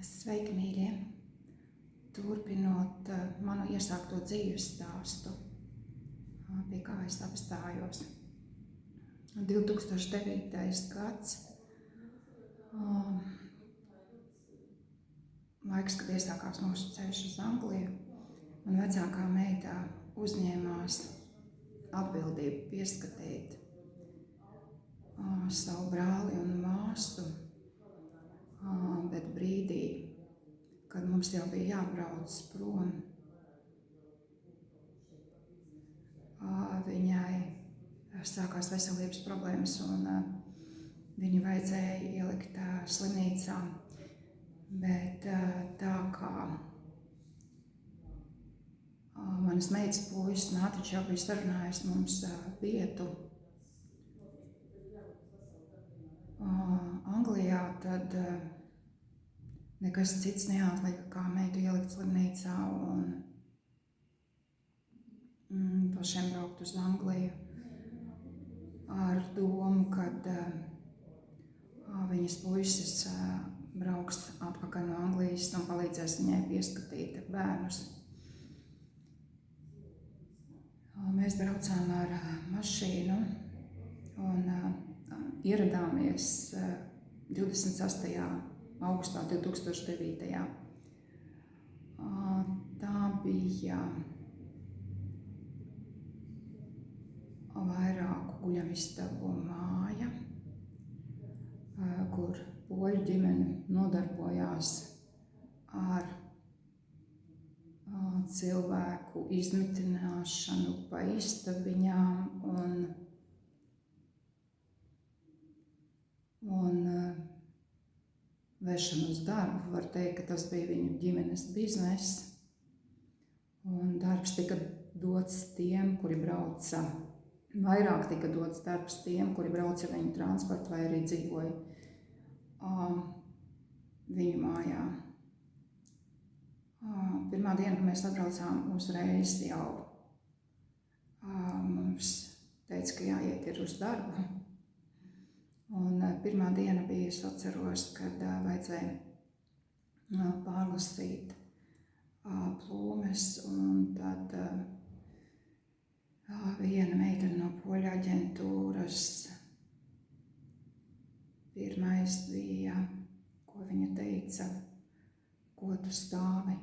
Sveiki, mīļie! Turpinot manu iesākto dzīves stāstu, pie kā es apstājos. 2009. gads, laiks, kad iesākās mūsu ceļš uz Angliju, un vecākā meitā uzņēmās atbildību pieskatīt savu brāli un māsu, bet brīdī, kad mums jau bija jābrauc prom, viņai sākās veselības problēmas un viņu vajadzēja ielikt slimnīcā, bet tā kā manas meitas puisis Nātiņš jau bija sarunājis mums vietu Anglijā, tad nekas cits neatlika, kā meitu ielikt slimnīcā un pašiem braukt uz Angliju ar domu, kad viņas puisis brauks atpakaļ no Anglijas un palīdzēs viņai pieskatīt bērnus. Mēs braucām ar mašīnu un ieradāmies 28. augustā 2009. Tā bija vairāku guļamistabu māja, kur poļu ģimene nodarbojās ar cilvēku izmitināšanu pa istabiņām un vešanu uz darbu. Var teikt, ka tas bija viņu ģimenes bizness. Un darbs tika dots tiem, kuri brauca, vairāk tika dots darbs tiem, kuri brauca viņu transportu vai arī dzīvoja viņu mājā. Pirmā diena, kad mēs atbraucām, uzreiz jau mums teica, ka jāiet ir uz darbu. Un pirmā diena bija, es atceros, kad vajadzēja pārlasīt plūmes, un tad viena meitene no poļu aģentūras, pirmais bija, ko viņa teica, ko tu stāvi,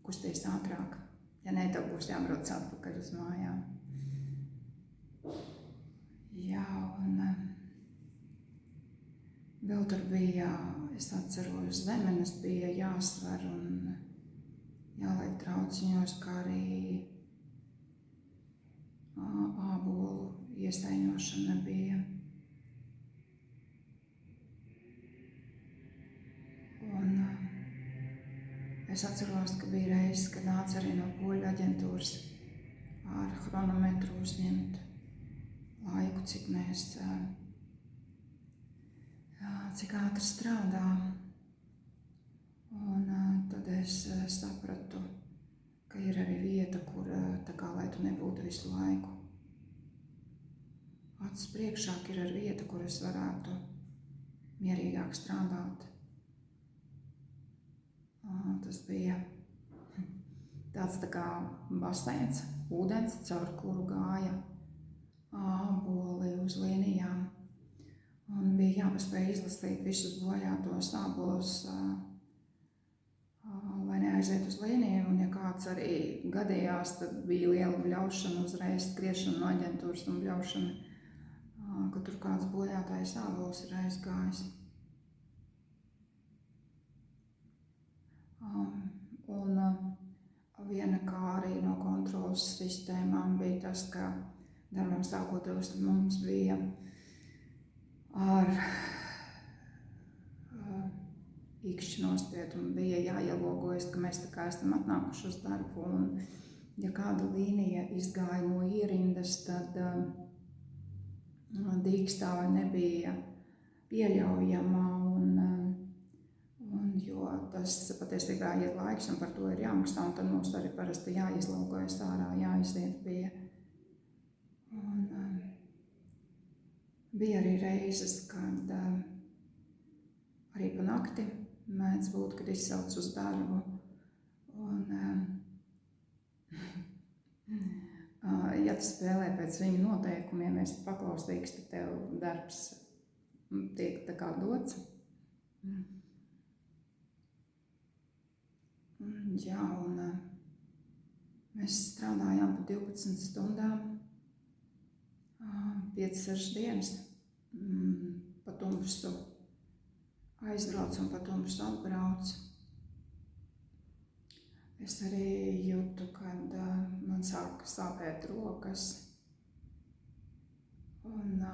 kusties ātrāk, ja ne, tev būs jābrauc atpakaļ uz mājām. Jā, un vēl tur bija, es atceros, zemenes bija jāsver un jāliek trauciņos, kā arī ābolu iesaiņošana bija. Un es atceros, ka bija reizes, kad nāca arī no poļu aģentūras ar chronometru uzņemt laiku, cik ātri strādā. Un tad es sapratu, ka ir arī vieta, kur tā kā lai tu nebūtu visu laiku. Acis priekšāk ir arī vieta, kur es varētu mierīgāk strādāt. Tas bija tāds tā kā baseins, ūdens, caur kuru gāja āboli uz līnijām. Un bija jāpaspēj izlasīt visus bojātos ābolus, lai neaiziet uz līniju. Un ja kāds arī gadījās, tad bija liela bļaušana, uzreiz skriešana no aģentūras un bļaušana, ka tur kāds bojātais ābols ir aizgājis. Un viena kā arī no kontrolas sistēmām bija tas, ka darbam sākoties mums bija ar ikšķi nospiet un bija jāielogojas, ka mēs tā kā esam atnākuši uz darbu. Un ja kāda līnija izgāja no ierindas, tad dīkstāve nebija pieļaujama jo tas patiesībā iet laiks un par to ir jāmaksā, un tad mums arī parasti jāizlaugojas ārā, jāiziet bija. Un bija arī reizes, kad arī pa nakti mēdz būt, kad izsauc uz darbu. Un, ja tu spēlē pēc viņu noteikumiem, esi paklausīgs, tad tev darbs tiek tā kā dots. Jā, un mēs strādājām pa 12 stundām, 5-6 dienas, pa tumsu aizbraucu un pa tumsu atbraucu. Es arī jūtu, kad man sāka sāpēt rokas. Un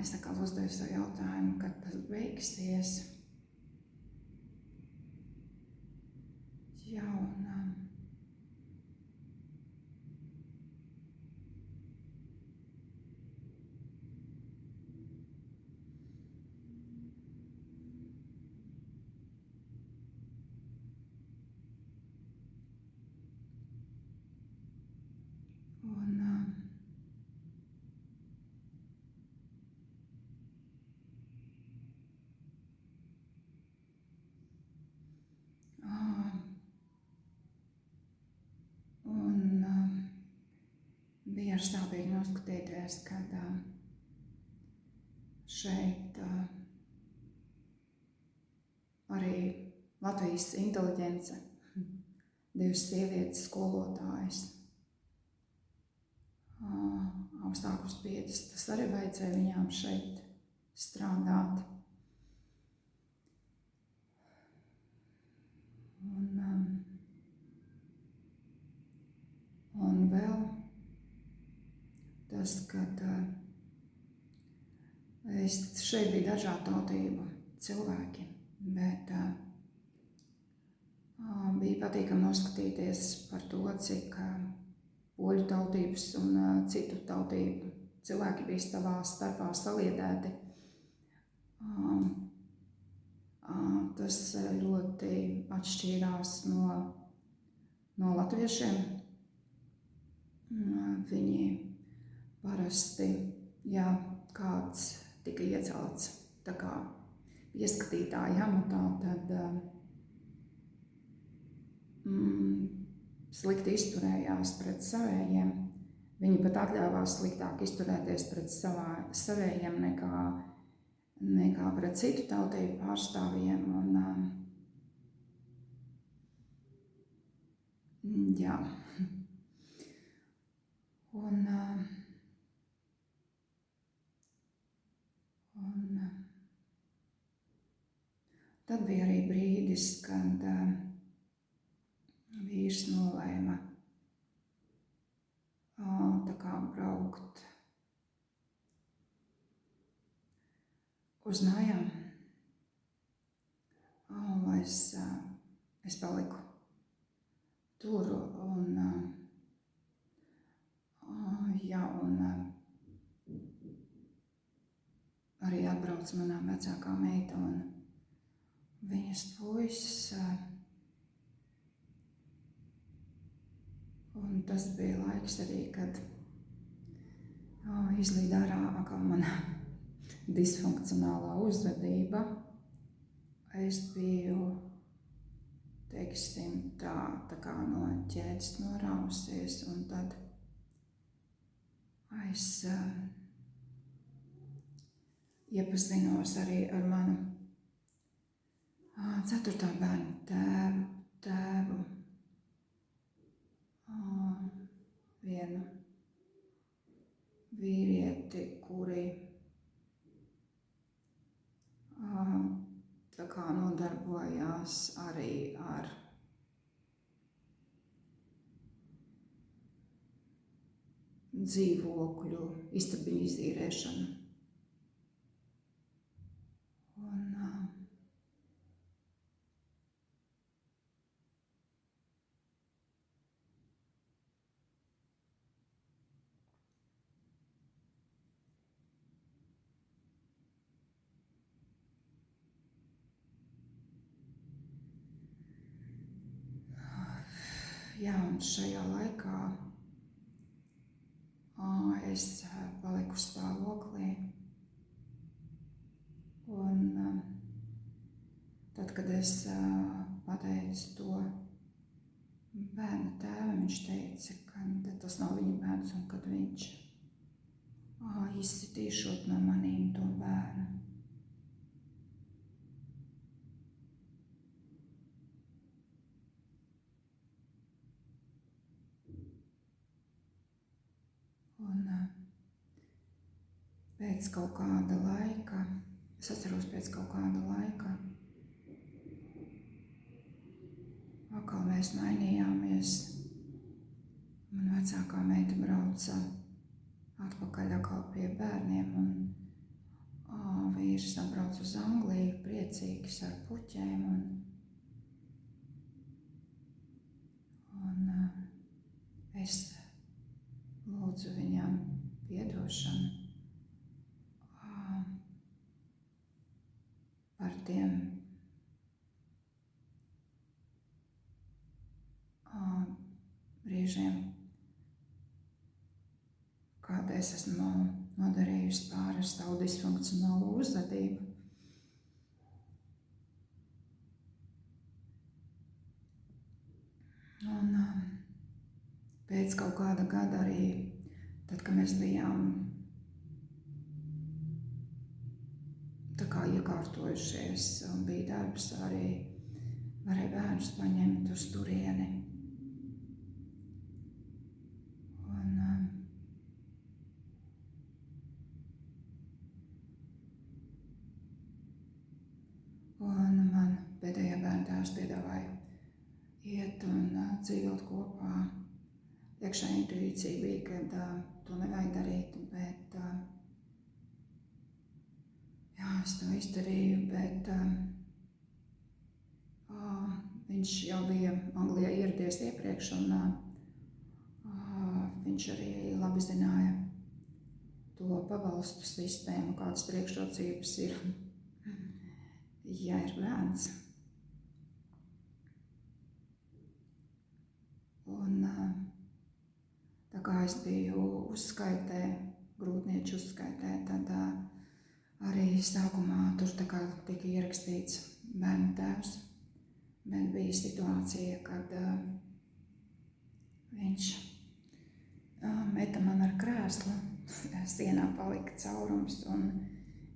es tā kā uzdevu savu jautājumu, kad tas beigsies. Jā, bija ar sāpīgi noskatīties, kad šeit arī Latvijas inteliģence, 2 sievietes skolotājas, augstākus piedestus. Tas arī vajadzēja viņām šeit strādāt. Un vēl tas, kad šeit bija dažādu tautību cilvēki, bet bija patīkami noskatīties par to, cik poļu tautības un citu tautību cilvēki bija savā starpā saliedēti. Tas ļoti atšķīrās no latviešiem. Viņi parasti, ja kāds tika iecelts tā kā ieskatītāja amatā, tad slikti izturējās pret savējiem. Viņi pat atļāvās sliktāk izturēties pret savējiem nekā pret citu tautību pārstāvjiem. Jā. Un tad bija arī brīdis, kad vīrs nolēma tā kā braukt uz mājām. Es paliku tur un arī atbrauca manā vecākā meita un viņas puisis. Un tas bija laiks arī, kad izlīd ārā atkal mana disfunkcionālā uzvedība. Es biju, teiksim, tā kā no ķēdes norausies, un tad es iepazinos arī ar manu 4. bērnu tēvu. Vienu vīrieti, kuri tā kā nodarbojās arī ar dzīvokļu istabiņu izīrēšanu. Jā, un šajā laikā es paliku stāvoklī un tad, kad es pateicu to bērna tēvam, viņš teica, ka tas nav viņa bērns un kad viņš izsitīšot no manīm to bērnu. Un pēc kaut kāda laika, es atceros pēc kaut kāda laika, atkal mēs mainījāmies. Man vecākā meita brauca atpakaļ atkal pie bērniem un vīrs atbrauc uz Angliju priecīgs ar puķēm un es lūdzu viņam piedošanu par tiem brīžiem, kāda es esmu nodarījusi pāri ar savu disfunkcionālo uzvedību. Un pēc kaut kāda gada arī, tad, kad mēs bijām tā kā iekārtojušies un bija darbs, arī varēja bērnus paņemt uz turieni. Un man pēdējā bērna tēvs piedāvāja iet un dzīvot kopā. Iekšā intuīcija bija, ka to nevajag darīt, bet es to izdarīju, bet viņš jau bija Anglijā ieradies iepriekš un viņš arī labi zināja to pabalstu sistēmu, kādas priekšrocības ir, ja ir bērns. Un tā kā es biju uzskaitē, grūtnieču uzskaitē, tad arī sākumā tur tā kā tika ierakstīts bērnu tēvs, bet bija situācija, kad viņš meta man ar krēslu, sienā palika caurums un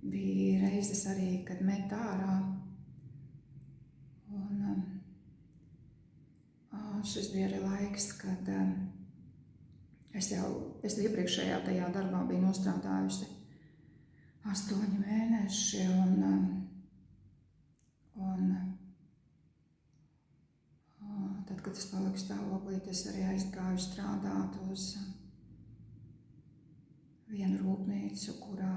bija reizes arī, kad met ārā. Un šis bija arī laiks, kad es iepriekšējā tajā darbā biju nostrādājusi 8 mēneši un tad, kad es paliku stāvoklī, es arī aizgāju strādāt uz vienu rūpnīcu, kurā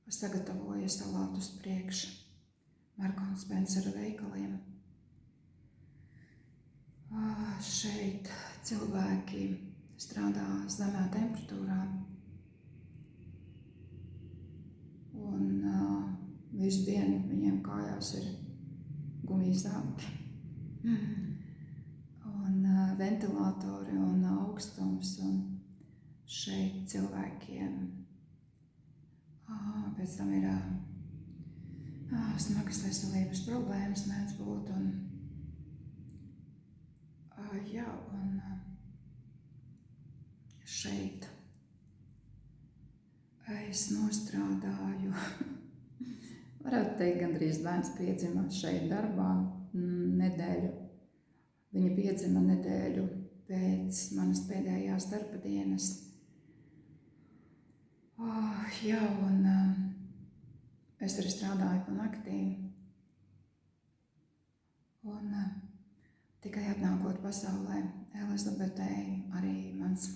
sagatavoja salātus priekš Marka un Spencera veikaliem. Šeit cilvēki strādā zemā temperatūrā un visu dienu viņiem kājās ir gumijas zābaki un ventilatori un augstums un šeit cilvēkiem pēc tam ir smagas veselības problēmas mēdz būt un šeit es nostrādāju, varētu teikt, gandrīz bērns piedzima šeit darbā nedēļu. Viņa piedzima nedēļu pēc manas pēdējās darba dienas. Un es arī strādāju pa naktīm. Un tikai atnākot pasaulē Elizabetei, arī mans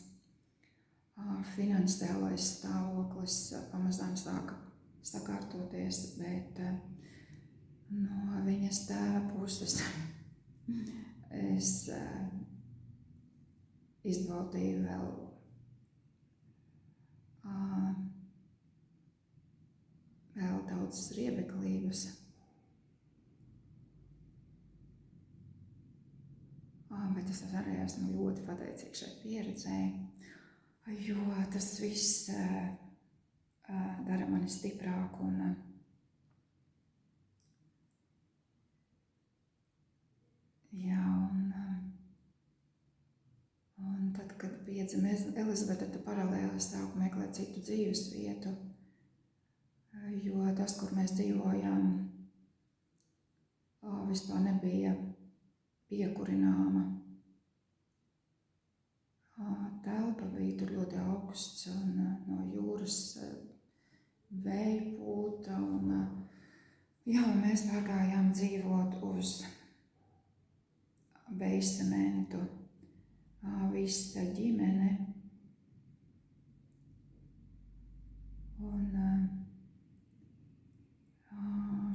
finansiālais stāvoklis pamazām sāka sakārtoties, bet no viņas tēva puses es izbaudīju vēl daudzas riebeklības. Bet es arī esmu ļoti pateicīga šai pieredzē, jo tas viss dara mani stiprāku un ticam, Elizabete paralēli sāka meklēt citu dzīves vietu, jo tas, kur mēs dzīvojām, vispār nebija piekurināma. Telpa bija tur ļoti augsts un no jūras vēja pūta. Un mēs pārgājām dzīvot uz beisamentu, visa ģimene. Un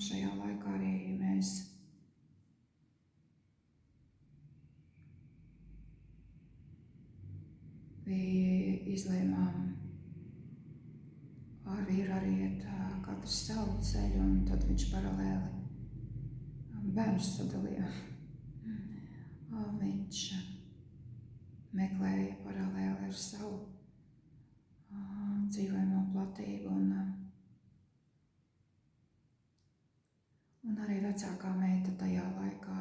šajā laikā arī mēs izlēmām ar vīru arī iet katrs savu ceļu, un tad viņš paralēli bērnus sadalīja. Viņš meklēja paralēli ar savu dzīvojamo platību, un arī vecākā meita tajā laikā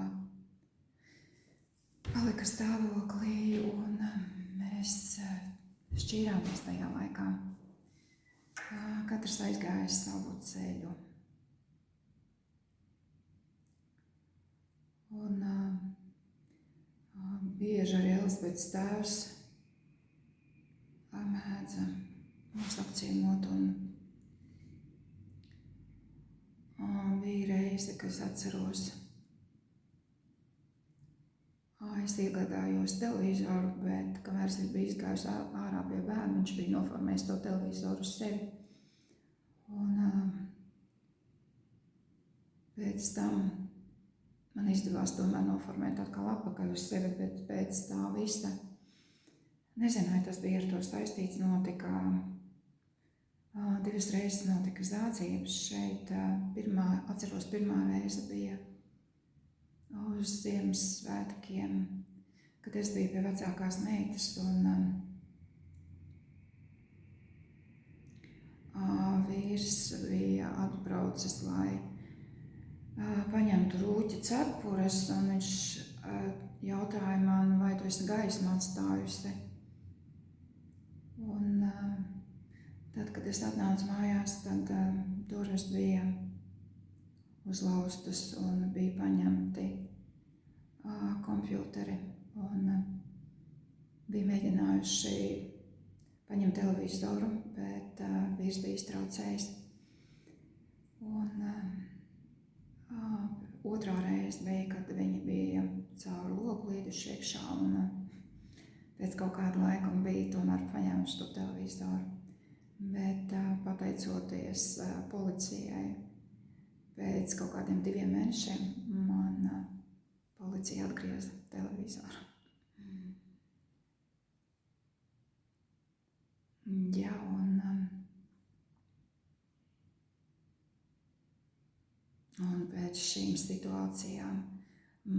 palika stāvoklī, un mēs šķīrāmies tajā laikā. Katrs aizgāja savu ceļu. Un bieži arī Elizabetes tēvs mēdza mūs apciemot, un bija reize, kad es atceros, es iegādājos televizoru, bet kamēr es biju izgājusi ārā pie bērna, viņš bija noformējis to televizoru uz sevi. Un pēc tam man izdevās tomēr noformēt atkal atpakaļ uz sevi, bet pēc tā visa, nezinu, vai tas bija ar to saistīts, notika 2 reizes notika zādzības šeit. Atceros, pirmā reize bija uz Ziemassvētkiem, kad es biju pie vecākās meitas, un vīrs bija atbraucis, lai paņemtu rūķa cepures, un viņš jautāja man, vai tu esi gaismu atstājusi. Un tad, kad es atnācu mājās, tad durvis bija uzlauztas un bija paņemti kompjuteri, un bija mēģinājuši paņemt televizoru, bet vīrs bija iztraucējis. Un otrā reize bija, kad viņi bija caur logu līduši iekšā, un pēc kaut kāda laika bija tomēr paņēmuši to televizoru. Bet pateicoties policijai, pēc kaut kādiem 2 mēnešiem man policija atgrieza televizoru. Jā, un pēc šīm situācijām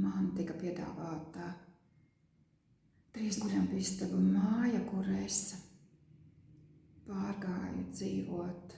man tika piedāvāta 3 guļamistabu māja, kur es pārgāju dzīvot